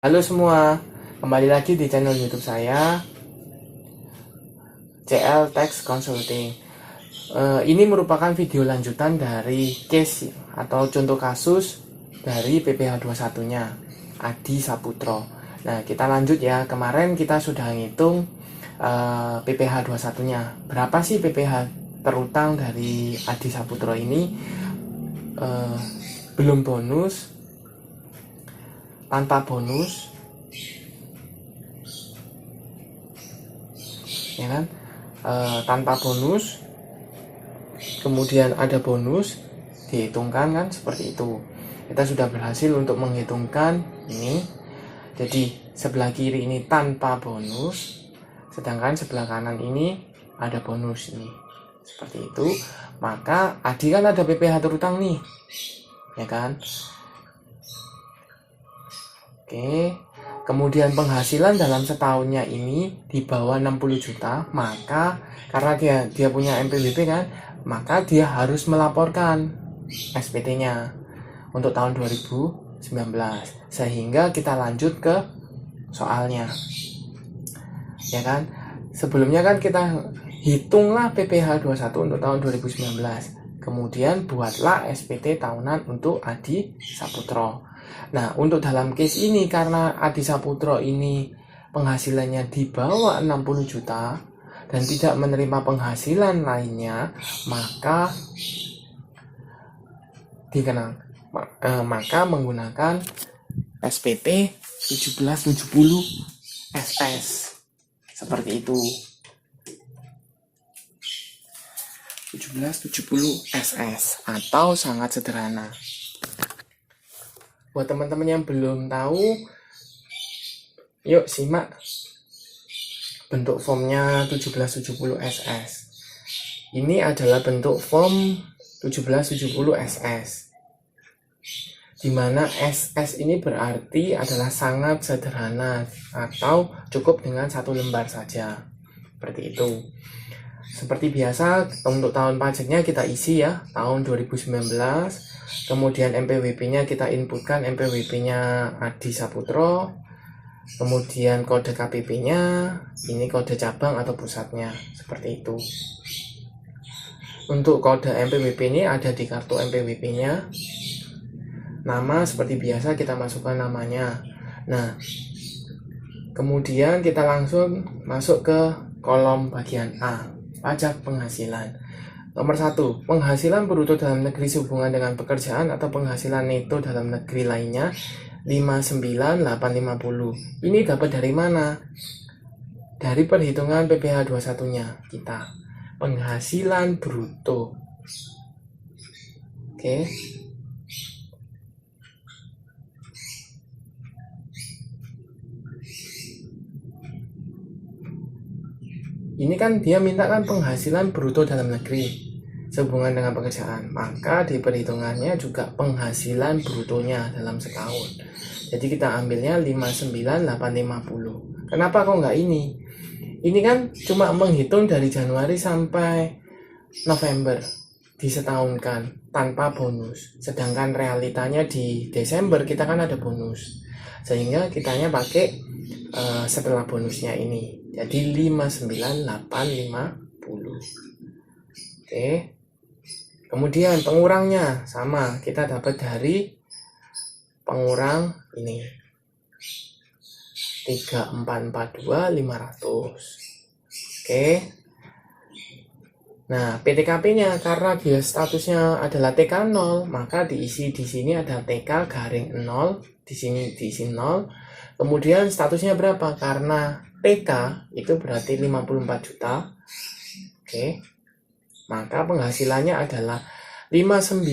Halo semua, kembali lagi di channel YouTube saya, CL Tax Consulting. Ini merupakan video lanjutan dari case atau contoh kasus dari PPh 21-nya, Adi Saputro. Nah, kita lanjut ya. Kemarin kita sudah ngitung PPh 21-nya. Berapa sih PPh terutang dari Adi Saputro ini? Belum bonus, tanpa bonus, ya kan? Tanpa bonus, kemudian ada bonus, dihitungkan kan seperti itu. Kita sudah berhasil untuk menghitungkan ini. Jadi sebelah kiri ini tanpa bonus, sedangkan sebelah kanan ini ada bonus ini. Seperti itu. Maka Adi kan ada PPh terutang nih, ya kan? Oke. Kemudian penghasilan dalam setahunnya ini di bawah 60 juta, maka karena dia punya NPWP kan, maka dia harus melaporkan SPT-nya untuk tahun 2019. Sehingga kita lanjut ke soalnya. Ya kan? Sebelumnya kan kita hitunglah PPh 21 untuk tahun 2019. Kemudian buatlah SPT tahunan untuk Adi Saputro. Nah, untuk dalam case ini karena Adi Saputro ini penghasilannya di bawah 60 juta dan tidak menerima penghasilan lainnya, maka maka menggunakan SPT 1770 SS. Seperti itu. 1770 SS atau sangat sederhana. Buat teman-teman yang belum tahu, yuk simak bentuk formnya 1770 SS. Ini adalah bentuk form 1770 SS, dimana SS ini berarti adalah sangat sederhana atau cukup dengan satu lembar saja. Seperti itu. Seperti biasa, untuk tahun pajaknya kita isi ya, tahun 2019. Kemudian NPWP-nya kita inputkan NPWP-nya Adi Saputro. Kemudian kode KPP-nya, ini kode cabang atau pusatnya, seperti itu. Untuk kode NPWP ini ada di kartu NPWP-nya. Nama seperti biasa kita masukkan namanya. Nah, kemudian kita langsung masuk ke kolom bagian A, pajak penghasilan. Nomor 1, penghasilan bruto dalam negeri sehubungan dengan pekerjaan atau penghasilan neto dalam negeri lainnya 59850. Ini dapat dari mana? Dari perhitungan PPh 21-nya kita. Penghasilan bruto. Oke. Ini kan dia minta kan penghasilan bruto dalam negeri sehubungan dengan pekerjaan, maka di perhitungannya juga penghasilan brutonya dalam setahun. Jadi kita ambilnya 59850. Kenapa kok nggak ini? Ini kan cuma menghitung dari Januari sampai November, disetahunkan tanpa bonus. Sedangkan realitanya di Desember kita kan ada bonus, sehingga kitanya pakai setelah bonusnya ini. Jadi 59850. Oke. Kemudian pengurangnya sama, kita dapat dari pengurang ini 3442.500. Oke. Nah, PTKP-nya karena dia statusnya adalah TK0, maka diisi di sini ada TK-0, di sini diisi 0. Kemudian statusnya berapa? Karena TK itu berarti 54 juta. Oke. Maka penghasilannya adalah 59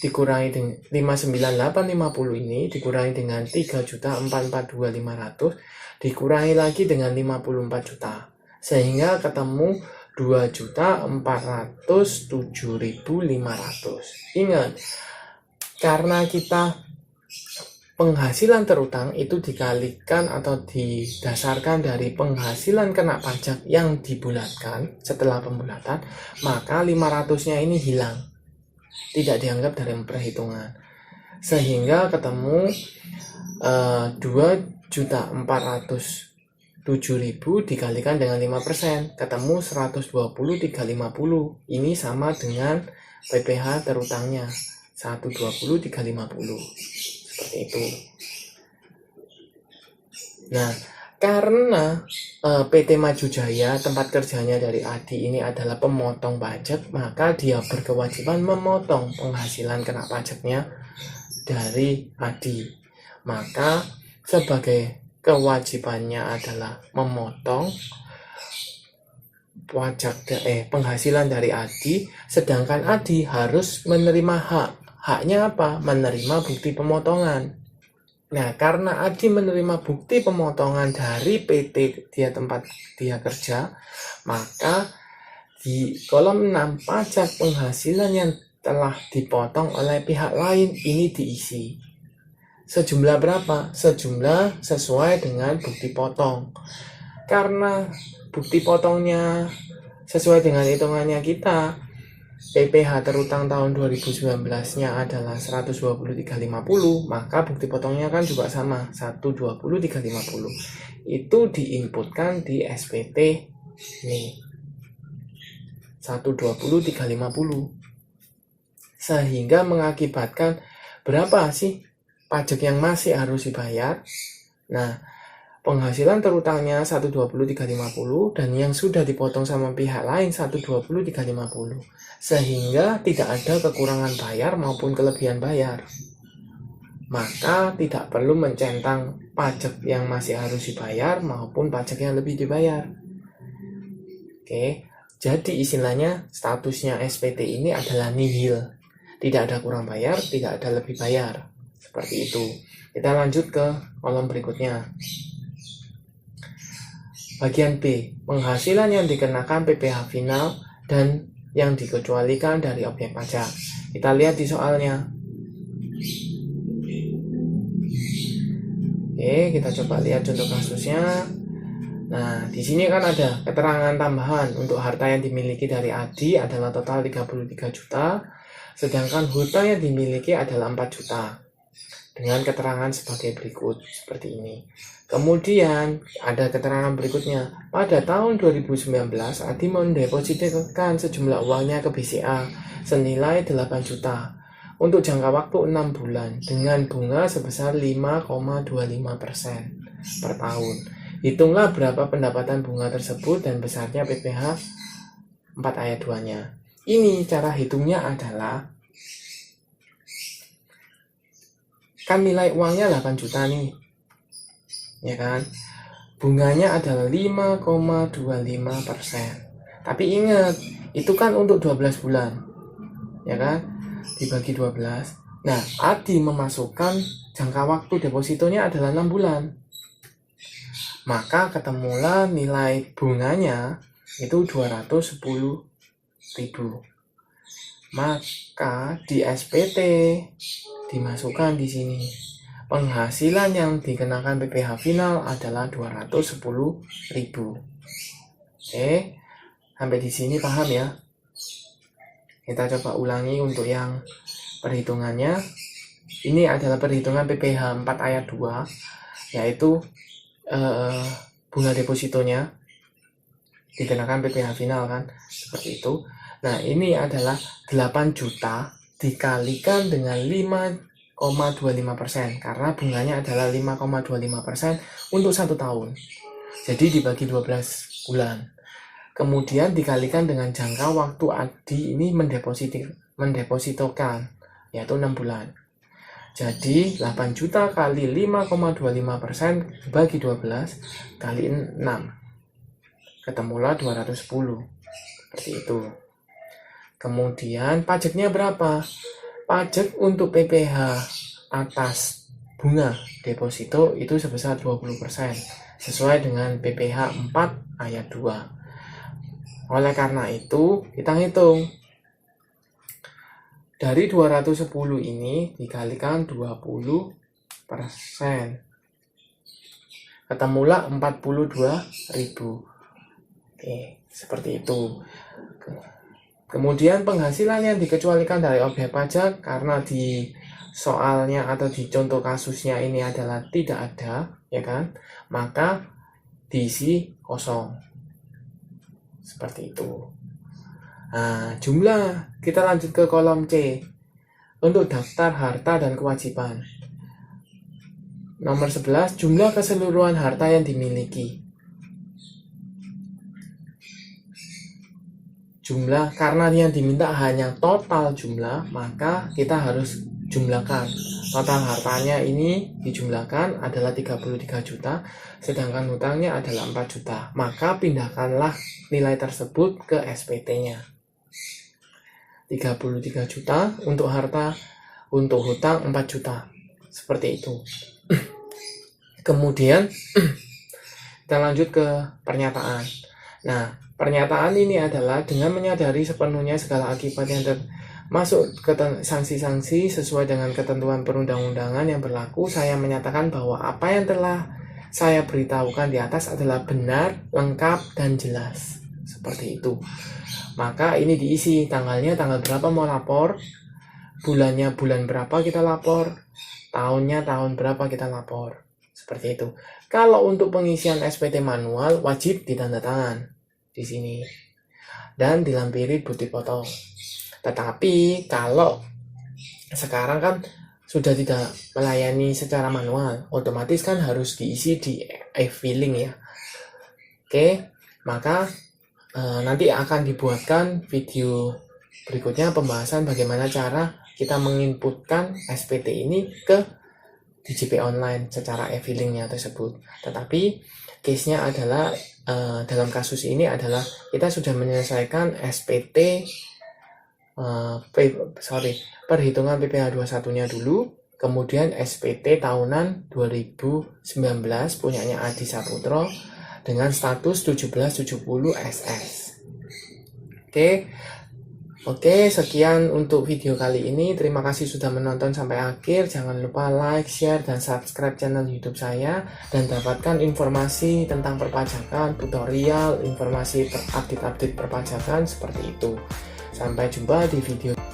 dikurangi dengan 59850 ini dikurangi dengan 3.442.500 dikurangi lagi dengan 54 juta. Sehingga ketemu 2.407.500. Ingat, karena kita penghasilan terutang itu dikalikan atau didasarkan dari penghasilan kena pajak yang dibulatkan setelah pembulatan, maka 500-nya ini hilang, tidak dianggap dalam perhitungan, sehingga ketemu 1.407.000 dikalikan dengan 5%, ketemu 120.350. Ini sama dengan PPh terutangnya 120.350. Seperti itu. Nah, karena PT Maju Jaya, tempat kerjanya dari Adi ini adalah pemotong pajak, maka dia berkewajiban memotong penghasilan kena pajaknya dari Adi. Maka sebagai kewajibannya adalah memotong penghasilan dari Adi, sedangkan Adi harus menerima haknya apa? Menerima bukti pemotongan. Nah, karena Adi menerima bukti pemotongan dari PT tempat dia kerja, maka di kolom 6 pajak penghasilan yang telah dipotong oleh pihak lain ini diisi. Sejumlah berapa? Sejumlah sesuai dengan bukti potong. Karena bukti potongnya sesuai dengan hitungannya kita, PPh terutang tahun 2019-nya adalah 120.350, maka bukti potongnya kan juga sama, 120.350. Itu diinputkan di SPT nih. 120.350. Sehingga mengakibatkan berapa sih pajak yang masih harus dibayar? Nah, penghasilan terutangnya 120.350 dan yang sudah dipotong sama pihak lain 120.350, sehingga tidak ada kekurangan bayar maupun kelebihan bayar. Maka tidak perlu mencentang pajak yang masih harus dibayar maupun pajak yang lebih dibayar. Oke, jadi istilahnya statusnya SPT ini adalah nihil. Tidak ada kurang bayar, tidak ada lebih bayar. Seperti itu. Kita lanjut ke kolom berikutnya. Bagian B, penghasilan yang dikenakan PPh final dan yang dikecualikan dari objek pajak. Kita lihat di soalnya. Oke, kita coba lihat contoh kasusnya. Nah, di sini kan ada keterangan tambahan untuk harta yang dimiliki dari Adi adalah total 33 juta, sedangkan hutang yang dimiliki adalah 4 juta. Dengan keterangan sebagai berikut, seperti ini. Kemudian ada keterangan berikutnya. Pada tahun 2019, Adi mendepositkan sejumlah uangnya ke BCA senilai 8 juta untuk jangka waktu 6 bulan dengan bunga sebesar 5,25% per tahun. Hitunglah berapa pendapatan bunga tersebut dan besarnya PPh 4 ayat 2-nya. Ini cara hitungnya adalah, kan nilai uangnya 8 juta nih, ya kan? Bunganya adalah 5,25%. Tapi ingat, itu kan untuk 12 bulan, ya kan? Dibagi 12. Nah, Adi memasukkan jangka waktu depositonya adalah 6 bulan. Maka ketemulah nilai bunganya itu 210.000. Maka di SPT dimasukkan di sini. Penghasilan yang dikenakan PPh final adalah 210.000. Oke, sampai di sini paham ya? Kita coba ulangi untuk yang perhitungannya. Ini adalah perhitungan PPh 4 ayat 2, yaitu bunga depositonya dikenakan PPh final kan, seperti itu. Nah, ini adalah 8 juta dikalikan dengan 5,25% karena bunganya adalah 5,25% untuk 1 tahun. Jadi dibagi 12 bulan. Kemudian dikalikan dengan jangka waktu Adi ini mendepositokan, yaitu 6 bulan. Jadi 8 juta kali 5,25% dibagi 12 kali 6. Ketemulah 210. Seperti itu. Kemudian pajaknya berapa? Pajak untuk PPh atas bunga deposito itu sebesar 20% sesuai dengan PPh 4 ayat 2. Oleh karena itu, kita hitung. Dari 210 ini dikalikan 20%. Ketemulah 42.000. Oke, seperti itu. Kemudian penghasilan yang dikecualikan dari objek pajak karena di soalnya atau di contoh kasusnya ini adalah tidak ada, ya kan, maka diisi kosong seperti itu. Nah, jumlah, kita lanjut ke kolom C untuk daftar harta dan kewajiban. Nomor 11, jumlah keseluruhan harta yang dimiliki. Jumlah, karena yang diminta hanya total jumlah, maka kita harus jumlahkan. Total hartanya ini dijumlahkan adalah 33 juta, sedangkan hutangnya adalah 4 juta. Maka pindahkanlah nilai tersebut ke SPT-nya. 33 juta untuk harta, untuk hutang 4 juta. Seperti itu. Kemudian kita lanjut ke pernyataan. Nah, pernyataan ini adalah dengan menyadari sepenuhnya segala akibat yang termasuk sanksi-sanksi sesuai dengan ketentuan perundang-undangan yang berlaku, saya menyatakan bahwa apa yang telah saya beritahukan di atas adalah benar, lengkap, dan jelas. Seperti itu. Maka ini diisi tanggalnya, tanggal berapa mau lapor, bulannya bulan berapa kita lapor, tahunnya tahun berapa kita lapor. Seperti itu. Kalau untuk pengisian SPT manual wajib ditanda tangan di sini dan dilampiri bukti foto. Tetapi kalau sekarang kan sudah tidak melayani secara manual, otomatis kan harus diisi di e-filing ya. Oke, maka nanti akan dibuatkan video berikutnya pembahasan bagaimana cara kita menginputkan SPT ini ke DJP online secara e-filingnya tersebut. Tetapi case-nya adalah dalam kasus ini adalah kita sudah menyelesaikan SPT perhitungan PPh 21-nya dulu, kemudian SPT tahunan 2019 punyanya Adi Saputro dengan status 1770 SS. Oke, sekian untuk video kali ini. Terima kasih sudah menonton sampai akhir. Jangan lupa like, share, dan subscribe channel YouTube saya dan dapatkan informasi tentang perpajakan, tutorial, informasi update-update perpajakan seperti itu. Sampai jumpa di video